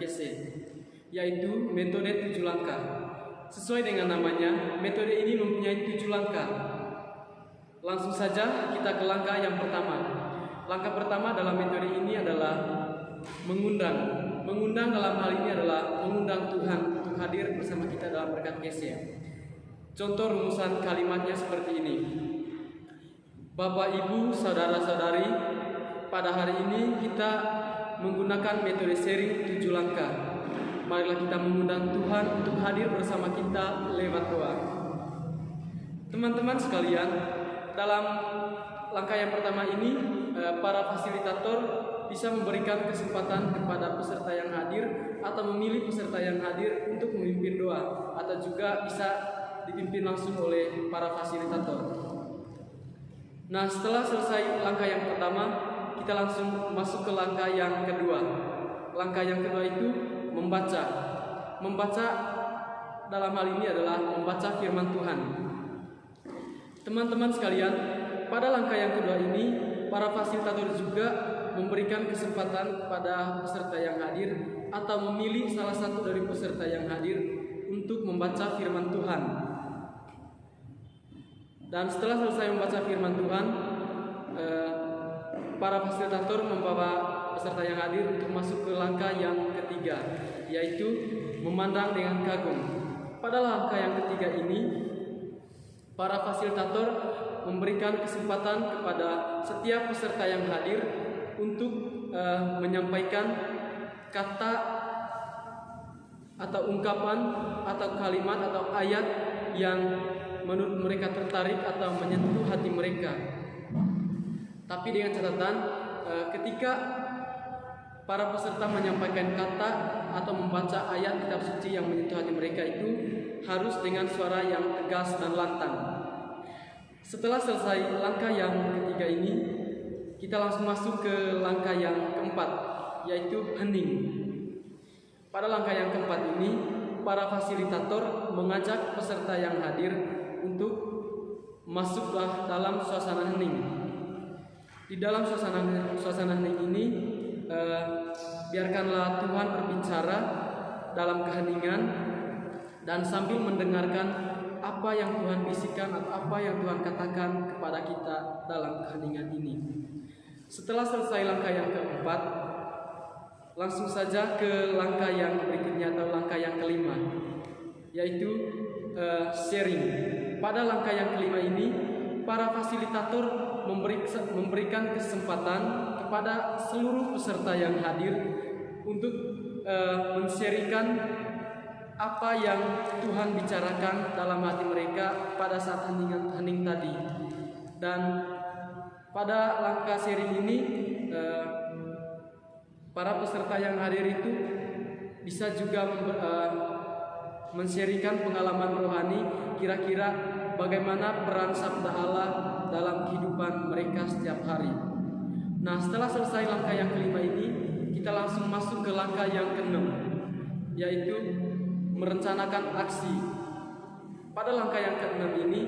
katekese, yaitu metode 7 langkah. Sesuai dengan namanya, metode ini mempunyai 7 langkah. Langsung saja kita ke langkah yang pertama. Langkah pertama dalam metode ini adalah mengundang. Mengundang dalam hal ini adalah mengundang Tuhan untuk hadir bersama kita dalam berkatekese. Contoh rumusan kalimatnya seperti ini. Bapak, Ibu, saudara-saudari, pada hari ini kita menggunakan metode sharing 7 langkah. Marilah kita mengundang Tuhan untuk hadir bersama kita lewat doa. Teman-teman sekalian, dalam langkah yang pertama ini, para fasilitator bisa memberikan kesempatan kepada peserta yang hadir atau memilih peserta yang hadir untuk memimpin doa, atau juga bisa dipimpin langsung oleh para fasilitator. Nah, setelah selesai langkah yang pertama, kita langsung masuk ke langkah yang kedua. Langkah yang kedua itu membaca. Membaca dalam hal ini adalah membaca firman Tuhan. Teman-teman sekalian, pada langkah yang kedua ini, para fasilitator juga memberikan kesempatan kepada peserta yang hadir atau memilih salah satu dari peserta yang hadir untuk membaca firman Tuhan. Dan setelah selesai membaca firman Tuhan, para fasilitator membawa peserta yang hadir untuk masuk ke langkah yang ketiga, yaitu memandang dengan kagum. Pada langkah yang ketiga ini, para fasilitator memberikan kesempatan kepada setiap peserta yang hadir untuk menyampaikan kata atau ungkapan atau kalimat atau ayat yang menurut mereka tertarik atau menyentuh hati mereka. Tapi dengan catatan, ketika para peserta menyampaikan kata atau membaca ayat kitab suci yang menyentuh hati mereka itu harus dengan suara yang tegas dan lantang. Setelah selesai langkah yang ketiga ini, kita langsung masuk ke langkah yang keempat, yaitu hening. Pada langkah yang keempat ini, para fasilitator mengajak peserta yang hadir untuk masuklah dalam suasana hening. Di dalam suasana hening ini, biarkanlah Tuhan berbicara dalam keheningan dan sambil mendengarkan apa yang Tuhan bisikan atau apa yang Tuhan katakan kepada kita dalam keheningan ini. Setelah selesai langkah yang keempat, langsung saja ke langkah yang berikutnya atau langkah yang kelima, yaitu sharing. Pada langkah yang kelima ini, para fasilitator memberikan kesempatan kepada seluruh peserta yang hadir untuk men-sharingkan apa yang Tuhan bicarakan dalam hati mereka pada saat hening tadi. Dan pada langkah sharing ini, para peserta yang hadir itu bisa juga men-sharingkan pengalaman rohani, kira-kira bagaimana peran sabda Allah dalam kehidupan mereka setiap hari. Nah, setelah selesai langkah yang kelima ini, kita langsung masuk ke langkah yang keenam, yaitu merencanakan aksi. Pada langkah yang keenam ini,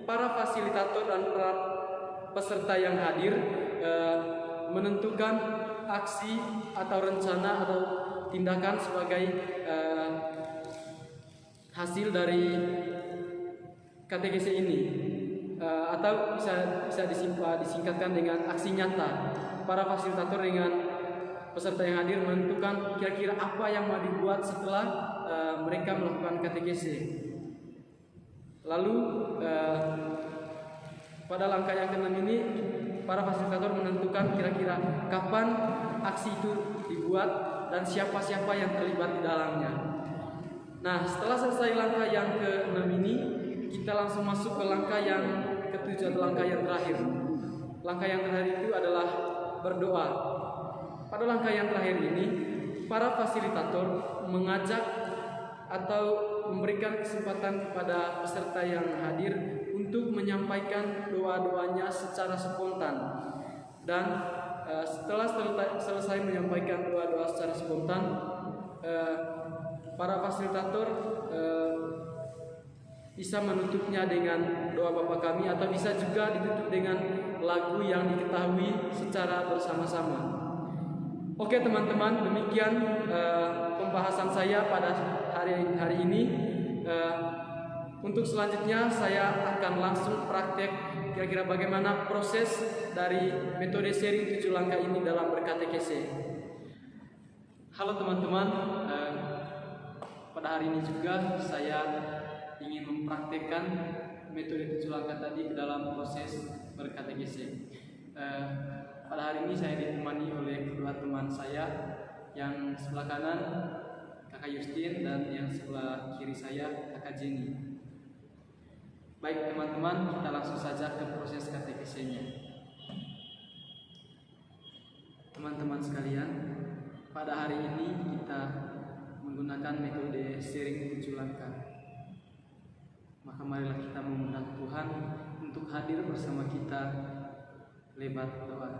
para fasilitator dan para peserta yang hadir menentukan aksi atau rencana atau tindakan sebagai hasil dari katekese ini, atau bisa disingkatkan dengan aksi nyata. Para fasilitator dengan peserta yang hadir menentukan kira-kira apa yang mau dibuat setelah mereka melakukan katekese. Lalu pada langkah yang keenam ini, para fasilitator menentukan kira-kira kapan aksi itu dibuat dan siapa-siapa yang terlibat di dalamnya. Nah, setelah selesai langkah yang ke-6 ini, kita langsung masuk ke langkah yang ke-7 atau langkah yang terakhir. Langkah yang terakhir itu adalah berdoa. Pada langkah yang terakhir ini, para fasilitator mengajak atau memberikan kesempatan kepada peserta yang hadir untuk menyampaikan doa-doanya secara spontan. Dan setelah selesai menyampaikan doa-doa secara spontan, para fasilitator bisa menutupnya dengan doa Bapa Kami, atau bisa juga ditutup dengan lagu yang diketahui secara bersama-sama. Oke teman-teman, demikian pembahasan saya pada hari ini. Untuk selanjutnya saya akan langsung praktek kira-kira bagaimana proses dari metode sharing 7 langkah ini dalam berkatekese. Halo teman-teman, pada hari ini juga saya ingin mempraktekkan metode 7 langkah tadi ke dalam proses berkatekese. Pada hari ini saya ditemani oleh kedua teman saya, yang sebelah kanan Kakak Justin dan yang sebelah kiri saya Kakak Jenny. Baik teman-teman, kita langsung saja ke proses katekesenya. Teman-teman sekalian, pada hari ini kita menggunakan metode sharing 7 langkah. Maka marilah kita mengundang Tuhan untuk hadir bersama kita lewat doa.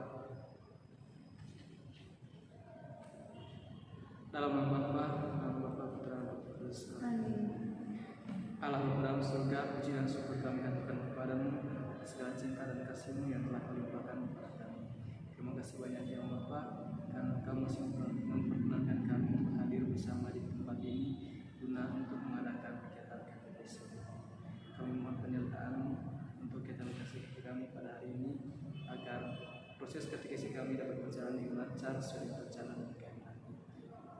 Dalam nama Bapa, Putra, dan Roh Kudus. Amin. Allah Bapa dalam surga, puji dan syukur kami katakan kepadamu segala cinta dan kasih-Mu yang telah Kau limpahkan kepada kami. Terima kasih banyak ya Bapa, karena Kau masih memperkenankan kami untuk hadir bersama di tempat ini guna untuk mengadakan kegiatan katekese. Kami mohon penyertaan-Mu untuk kita kasih kami pada hari ini, agar proses katekese kami dapat berjalan dengan lancar sesuai perjalanan kami.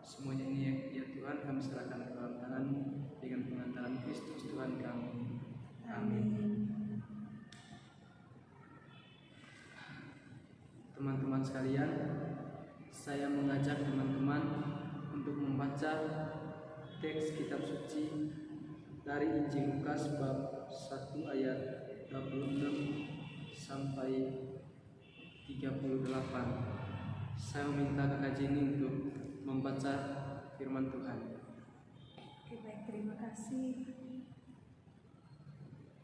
Semuanya ini ya Tuhan, kami serahkan ke dalam tangan-Mu dengan pengantaran Kristus Tuhan kami. Amin. Teman-teman sekalian, saya mengajak teman-teman untuk membaca teks kitab suci dari Injil Lukas bab 1 ayat 26 sampai 38. Saya meminta Kakak Jenny untuk membaca firman Tuhan. Oke, baik, terima kasih.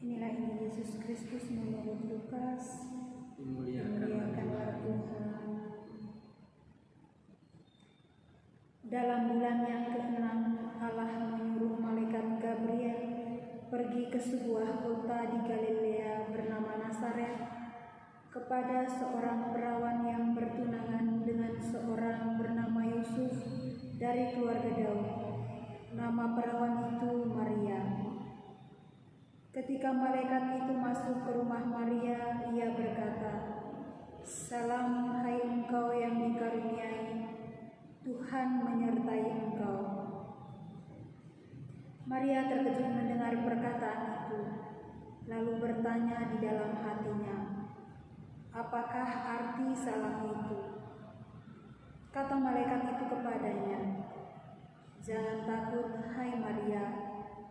Inilah Injil Yesus Kristus menurut Lukas. Dimuliakanlah Tuhan. Dalam bulan yang ke-6, Allah menyuruh malaikat Gabriel pergi ke sebuah kota di Galilea bernama Nazaret kepada seorang perawan yang bertunangan dengan seorang bernama Yusuf dari keluarga Daud. Nama perawan itu Maria. Ketika malaikat itu masuk ke rumah Maria, ia berkata, "Salam, hai engkau yang dikaruniai, Tuhan menyertai engkau." Maria terkejut mendengar perkataan itu, lalu bertanya di dalam hatinya, "Apakah arti salam itu?" Kata malaikat itu kepadanya, "Jangan takut, hai Maria,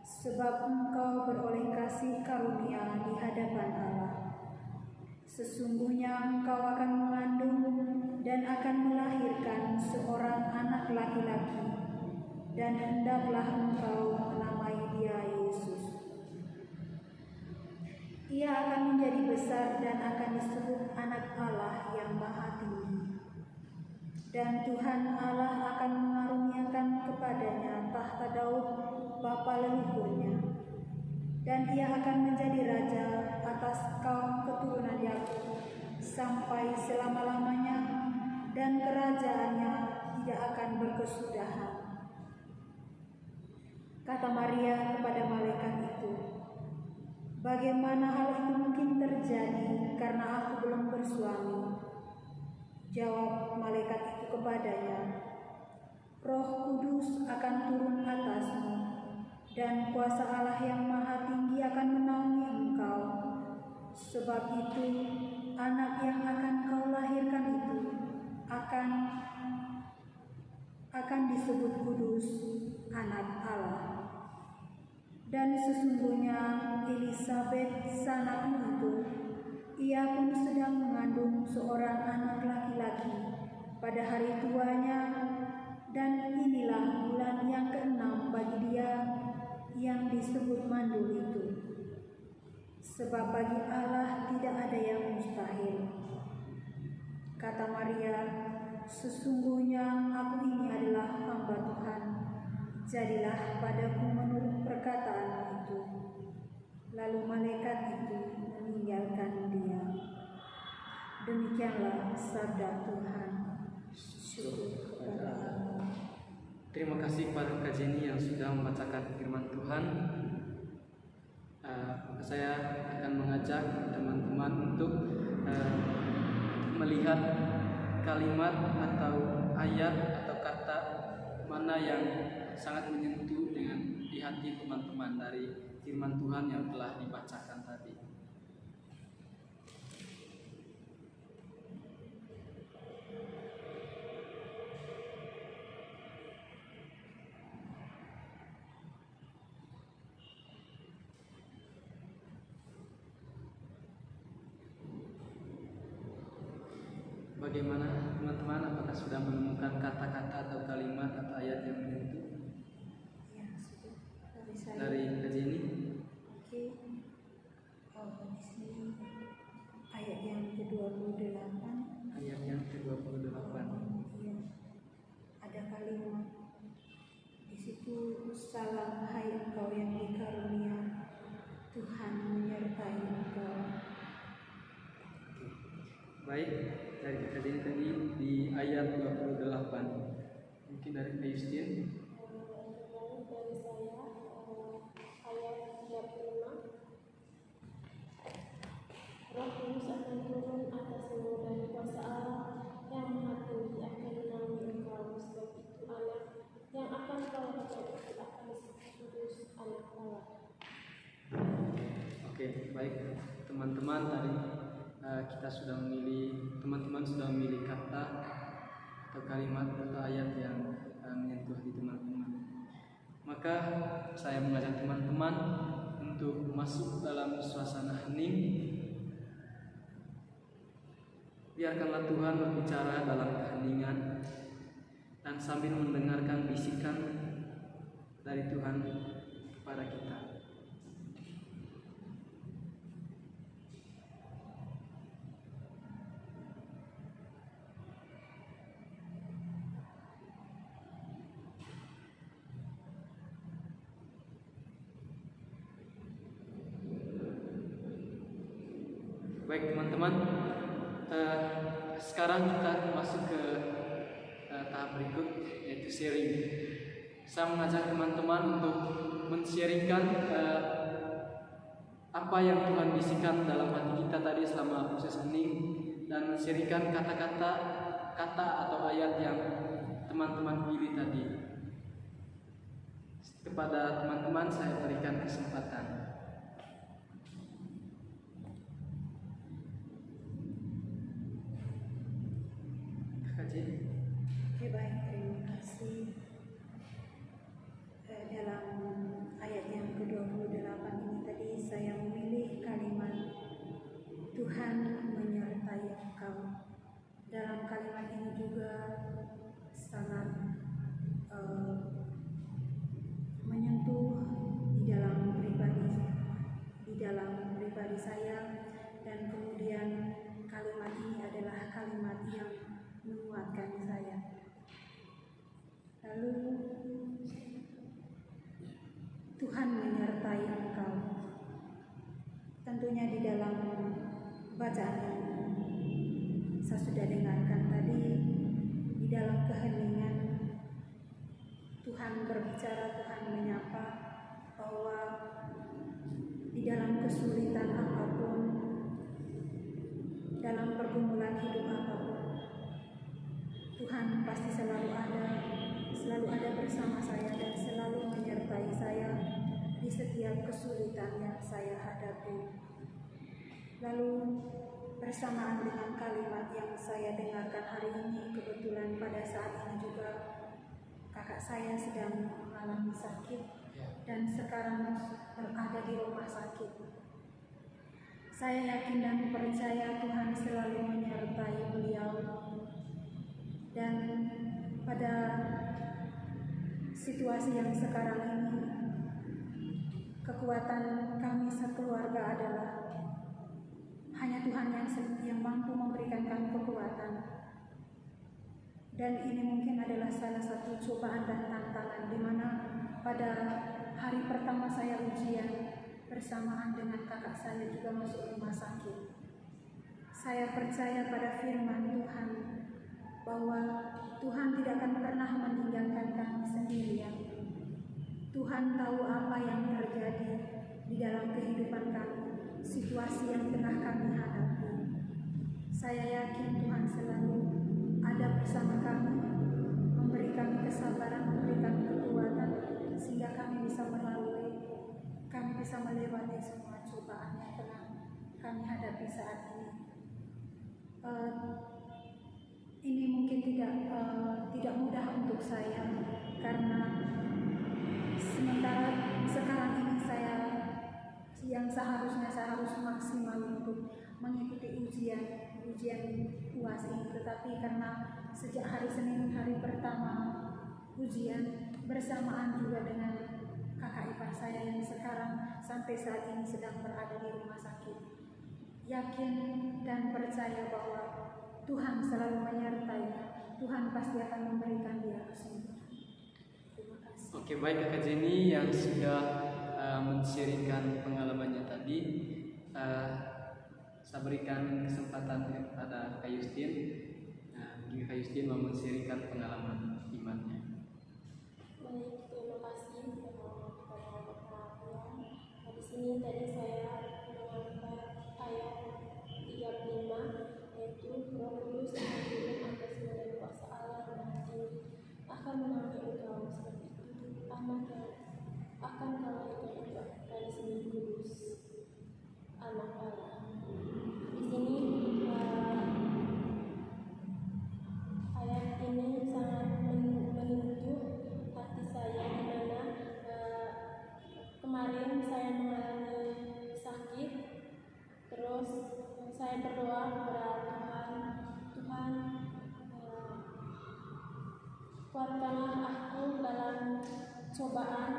sebab engkau beroleh kasih karunia di hadapan Allah. Sesungguhnya engkau akan mengandung dan akan melahirkan seorang anak laki-laki, dan hendaklah engkau menamai dia Yesus. Ia akan menjadi besar dan akan disebut Anak Allah yang Maha Tinggi. Dan Tuhan Allah akan mengaruniakan kepadanya tahta Daud bapa leluhurnya, dan ia akan menjadi raja atas kaum keturunan Yakub sampai selama-lamanya, dan kerajaannya tidak akan berkesudahan." Kata Maria kepada malaikat itu, "Bagaimana hal itu mungkin terjadi karena aku belum bersuami?" Jawab malaikat itu kepadanya, "Roh Kudus akan turun atasmu, dan kuasa Allah yang Maha Tinggi akan menaungi engkau. Sebab itu, anak yang akan kau lahirkan itu akan disebut kudus, Anak Allah. Dan sesungguhnya Elisabet sanakmu itu, ia pun sedang mengandung seorang anak laki-laki pada hari tuanya, dan inilah bulan yang ke-6 bagi dia yang disebut mandul itu. Sebab bagi Allah tidak ada yang mustahil." Kata Maria, "Sesungguhnya aku ini adalah hamba Tuhan. Jadilah padaku menurut perkataan itu." Lalu malaikat itu meninggalkan dia. Demikianlah sabda Tuhan. Syukur kepada Allah. Terima kasih kepada Kak Jenny yang sudah membacakan firman Tuhan. Saya akan mengajak teman-teman untuk melihat kalimat atau ayat atau kata mana yang sangat menyentuh dengan di hati teman-teman dari firman Tuhan yang telah dibacakan tadi. Bagaimana teman-teman, apakah sudah menemukan kata-kata atau kalimat atau ayat yang menyentuh Ya, sudah. Dari saya. dari Kak Jenny? Oke. Di sini ayat yang ke-28. Ayat yang ke-28. Iya. Ada kalimat di situ, salam hai engkau yang dikarunia, Tuhan menyertai engkau. Baik, dari Kak Jenny tadi di ayat 28. Mungkin dari Kak Justin. Dari saya ayat 35. Roh Kudus akan turun atasmu dan kuasa Allah yang Maha Tinggi akan menaungi engkau. Sebab itu anak yang akan kau dapat itu akan disebut kudus, anak Allah. Oke, baik teman-teman, tadi kita sudah memilih, teman-teman sudah memilih kata atau kalimat atau ayat yang menyentuh hati teman-teman. Maka saya mengajak teman-teman untuk masuk dalam suasana hening. Biarkanlah Tuhan berbicara dalam keheningan dan sambil mendengarkan bisikan dari Tuhan kepada kita. Baik teman-teman, sekarang kita masuk ke tahap berikut, yaitu sharing. Saya mengajak teman-teman untuk men-sharingkan apa yang Tuhan bisikan dalam hati kita tadi selama proses hening, dan men-sharingkan kata-kata atau ayat yang teman-teman pilih tadi. Kepada teman-teman saya berikan kesempatan. Oke, baik, terima kasih. Dalam ayat yang ke-28 ini tadi saya memilih kalimat Tuhan menyertai engkau. Dalam kalimat ini juga sangat menyentuh di dalam pribadi saya, dan kemudian kalimat ini adalah kalimat yang menguatkan saya. Lalu Tuhan menyertai engkau. Tentunya di dalam bacaan yang saya sudah dengarkan tadi, di dalam keheningan Tuhan berbicara, Tuhan menyapa, bahwa di dalam kesulitan apapun, dalam pergumulan hidup apapun, Tuhan pasti selalu ada bersama saya dan selalu menyertai saya di setiap kesulitan yang saya hadapi. Lalu bersamaan dengan kalimat yang saya dengarkan hari ini, kebetulan pada saat ini juga kakak saya sedang mengalami sakit dan sekarang berada di rumah sakit. Saya yakin dan percaya Tuhan selalu menyertai beliau. Dan pada situasi yang sekarang ini, kekuatan kami sekeluarga adalah hanya Tuhan yang mampu memberikan kami kekuatan. Dan ini mungkin adalah salah satu cobaan dan tantangan di mana pada hari pertama saya ujian bersamaan dengan kakak saya juga masuk rumah sakit. Saya percaya pada firman Tuhan bahwa Tuhan tidak akan pernah meninggalkan kami sendirian. Tuhan tahu apa yang terjadi di dalam kehidupan kami, situasi yang tengah kami hadapi. Saya yakin Tuhan selalu ada bersama kami, memberi kami kesabaran, memberi kami kekuatan, sehingga kami bisa melewati semua cobaan yang tengah kami hadapi saat ini. Ini mungkin tidak mudah untuk saya, karena sementara sekarang ini seharusnya saya harus maksimal untuk mengikuti ujian UAS ini, tetapi karena sejak hari Senin, hari pertama ujian, bersamaan juga dengan kakak ipar saya yang sekarang sampai saat ini sedang berada di rumah sakit, yakin dan percaya bahwa Tuhan selalu menyertainya. Tuhan pasti akan memberikan dia kesembuhan. Terima kasih. Oke, baik Kakak Jenny yang sudah men-sharingkan pengalamannya tadi. Saya berikan kesempatan kepada Kak Justin. Mungkin Kak Justin mau men-sharingkan pengalaman imannya. Baik, terima kasih kepada Bapak Yang. Di sini tadi saya mengangkat ayat 35, yaitu Roh Kudus akan turun atas dan kuasa Allah yang tinggi akan menaungi engkau, sebab itu anak yang akan kau itu dari sini kudus, anak Allah. Di sini ayat ini sangat menyentuh hati saya, di mana kemarin saya mengalami sakit, terus saya berdoa kepada Tuhan, kuatkanlah aku dalam cobaan,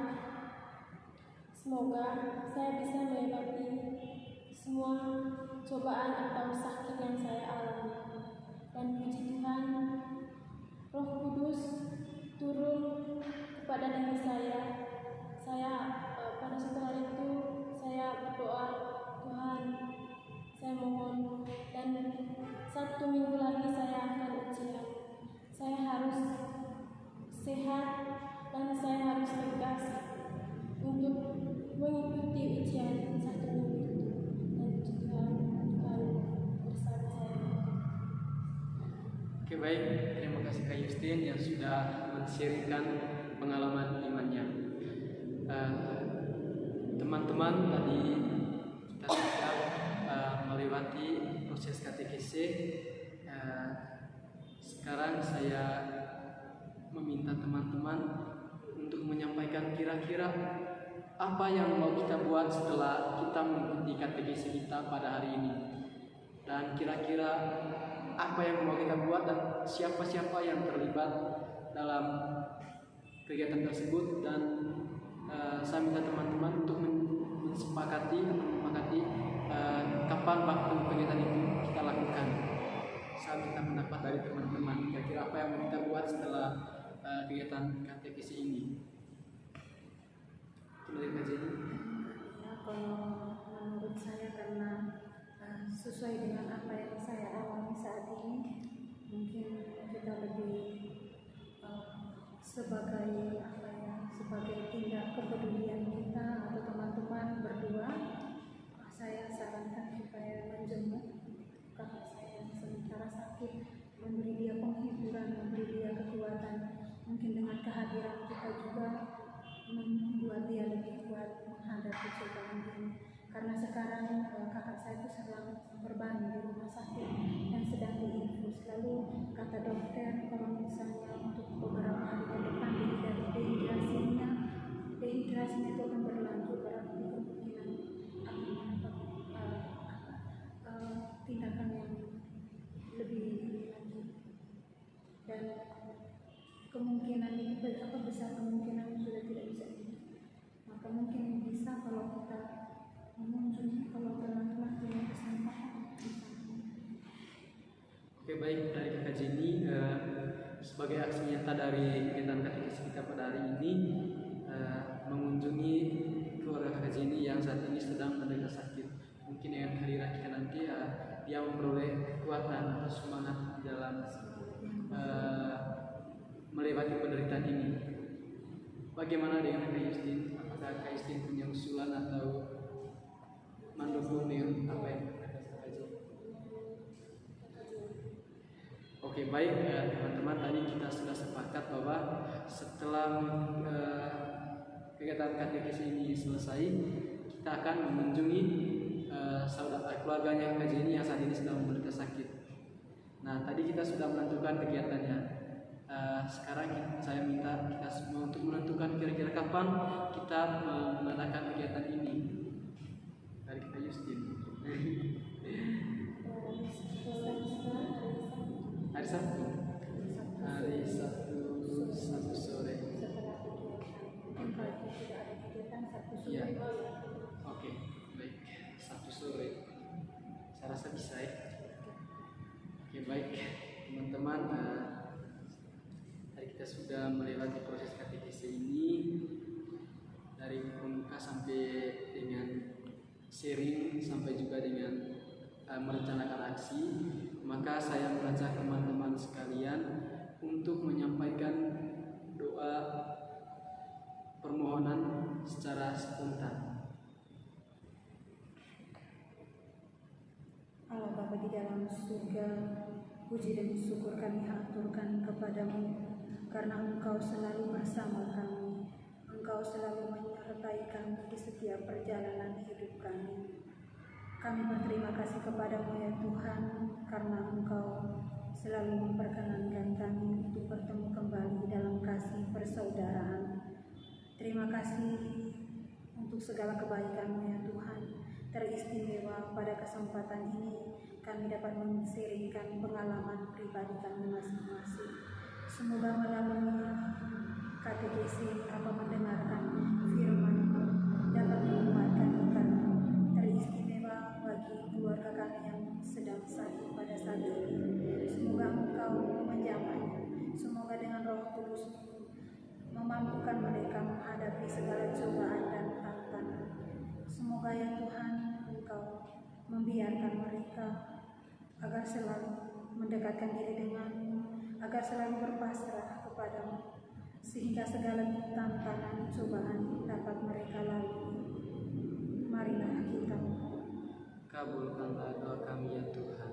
semoga saya bisa melewati semua cobaan atau sakit yang saya alami. Dan puji Tuhan, Roh Kudus turun kepada diri saya. Pada setelah itu saya berdoa, Tuhan, saya mohon, dan 1 minggu lagi saya akan ujian. Saya harus sehat dan saya harus tegas untuk mengikuti ujian 1 minggu itu. Dan Tuhan bersama saya. Oke, baik, terima kasih Kak Justin yang sudah men-sharingkan pengalaman imannya. Teman-teman, tadi kita sudah melewati proses katekese. Sekarang saya meminta teman-teman untuk menyampaikan kira-kira apa yang mau kita buat setelah kita mengikuti katekese kita pada hari ini, dan kira-kira apa yang mau kita buat dan siapa-siapa yang terlibat dalam kegiatan tersebut. Dan saya minta teman-teman untuk menyepakati kapan waktu kegiatan itu kita lakukan. Saya minta pendapat dari teman-teman, kira-kira apa yang mau kita buat setelah kegiatan katekesi ini. Dari kajian. Ya, kalau menurut saya, karena sesuai dengan apa yang saya alami saat ini, mungkin kita lebih sebagai tindak kepedulian kita atau teman-teman berdua, saya sarankan supaya menjenguk kakak saya yang sementara sakit, memberi dia penghiburan, memberi dia kekuatan. Mungkin dengan kehadiran kita juga membuat dia lebih kuat menghadapi cobaan ini. Karena sekarang kakak saya itu sedang berbaring di rumah sakit yang sedang diinfus. Lalu kata dokter, kalau misalnya untuk beberapa hari ke depan dehidrasinya itu akan berlanjut, berarti kemungkinan akan mendapat tindakan yang lebih lagi. Dan kemungkinan ini besar kemungkinan sudah tidak bisa hidup. Maka mungkin bisa kalau kita mengunjungi, kalau teman-teman punya kesempatan. Oke, baik, dari Kakak Jenny, sebagai aksi nyata dari kegiatan katekesi kita pada hari ini, mengunjungi keluarga Kakak Jenny yang saat ini sedang menderita sakit. Mungkin dengan kehadiran kita nanti dia memperoleh kekuatan atau semangat di dalam melewati penderitaan ini. Bagaimana dengan Kak Justin? Apakah Kak Justin punya usulan atau mendukung dengan apa yang kita sampaikan? Oke, baik teman-teman, tadi kita sudah sepakat bahwa setelah kegiatan katekis ini selesai, kita akan mengunjungi saudara keluarganya Kak Jenny yang saat ini sedang menderita sakit. Nah, tadi kita sudah menentukan kegiatannya. Sekarang saya minta kita semua untuk menentukan kira-kira kapan kita mengadakan kegiatan ini. Dari kita Justin. Hari Sabtu. Hari Sabtu sore. Iya. Oke, baik. Sabtu sore. Saya rasa bisa ya. Oke, baik teman-teman. Kita sudah melewati proses katekese ini dari pembuka sampai dengan sharing sampai juga dengan merencanakan aksi. Maka saya mengajak teman-teman sekalian untuk menyampaikan doa permohonan secara spontan. Allah Bapa di dalam surga, puji dan syukur kami haturkan kepadamu karena Engkau selalu bersama kami. Engkau selalu menyertai kami di setiap perjalanan hidup kami. Kami berterima kasih kepadamu ya Tuhan, karena Engkau selalu memperkenankan kami untuk bertemu kembali dalam kasih persaudaraan. Terima kasih untuk segala kebaikan-Mu ya Tuhan. Teristimewa pada kesempatan ini kami dapat men-sharingkan pengalaman pribadi kami masing-masing. Semoga melalui katekesi apa mendengarkan firman-Mu dapat menguatkan kami. Teristimewa bagi keluarga kami yang sedang sakit pada saat ini. Semoga Engkau menjamahnya. Semoga dengan Roh Kudus memampukan mereka menghadapi segala cobaan dan tantangan. Semoga ya Tuhan Engkau membiarkan mereka agar selalu mendekatkan diri dengan-Mu, agar selalu berpasrah kepadamu, sehingga segala tantangan cobaan dapat mereka lalui. Marilah kita Kabulkanlah doa kami ya Tuhan.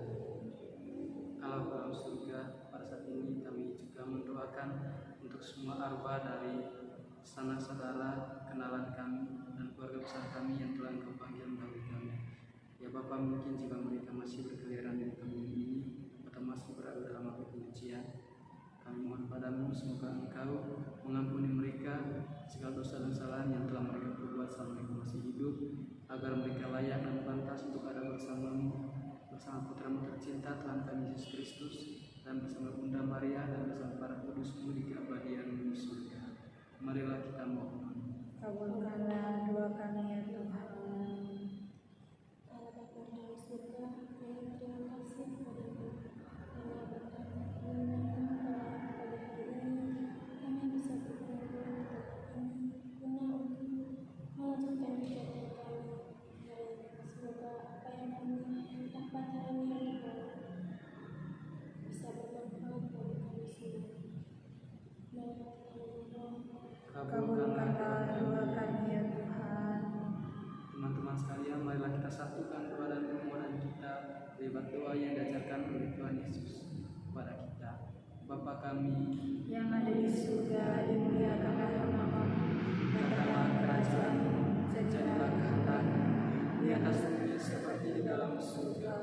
Allah dalam surga, pada saat ini kami juga mendoakan untuk semua arwah dari sanak saudara, kenalan kami dan keluarga besar kami yang telah Engkau panggil melalui kami. Ya Bapa, mungkin jika mereka masih berkeliaran di bumi ini atau masih berada dalam api kebencian, kami mohon padamu semoga Engkau mengampuni mereka segala dosa dan kesalahan yang telah mereka perbuat selama mereka masih hidup, agar mereka layak dan pantas untuk ada bersamamu, bersama Putra-Mu tercinta Tuhan kami Yesus Kristus, dan bersama Bunda Maria dan bersama para kudus-Mu di keabadian di surga. Marilah kita mohon. kabulkanlah doa kami ya Tuhan. Allah Bapa dalam surga, kami terima kasih kepadamu karena berkat perlindungan pada hari ini kami bisa berkumpul ini guna untuk melanjutkan kegiatan kami. Dan semoga apa yang kami dapat hari ini bisa bermanfaat bagi kami semua. Marilah kita mohon. Kabulkanlah doa kami ya Tuhan. Teman-teman sekalian, marilah kita satukan doa dan permohonan kita lewat doa yang diajarkan oleh Tuhan Yesus kepada kita. Bapa kami Yang ada di surga, dimuliakanlah namamu, datanglah kerajaan-Mu, jadilah kehendak-Mu di atas bumi seperti di dalam surga.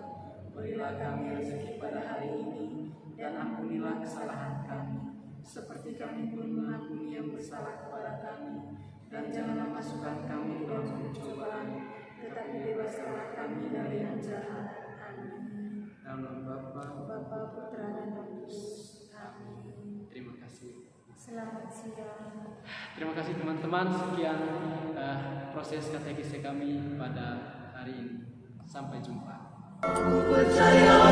Berilah kami rezeki pada hari ini, dan ampunilah kesalahan kami, seperti kami pun mengampuni yang bersalah kepada kami. Dan janganlah masukkan kami ke dalam pencobaan, tetapi bebaskanlah kami dari yang jahat. Amin. Dalam nama Bapa, Bapa, Putra, dan Roh Kudus. Amin. terima kasih. Selamat siang. Terima kasih teman-teman. Sekian proses katekese kami pada hari ini. Sampai jumpa. Aku percaya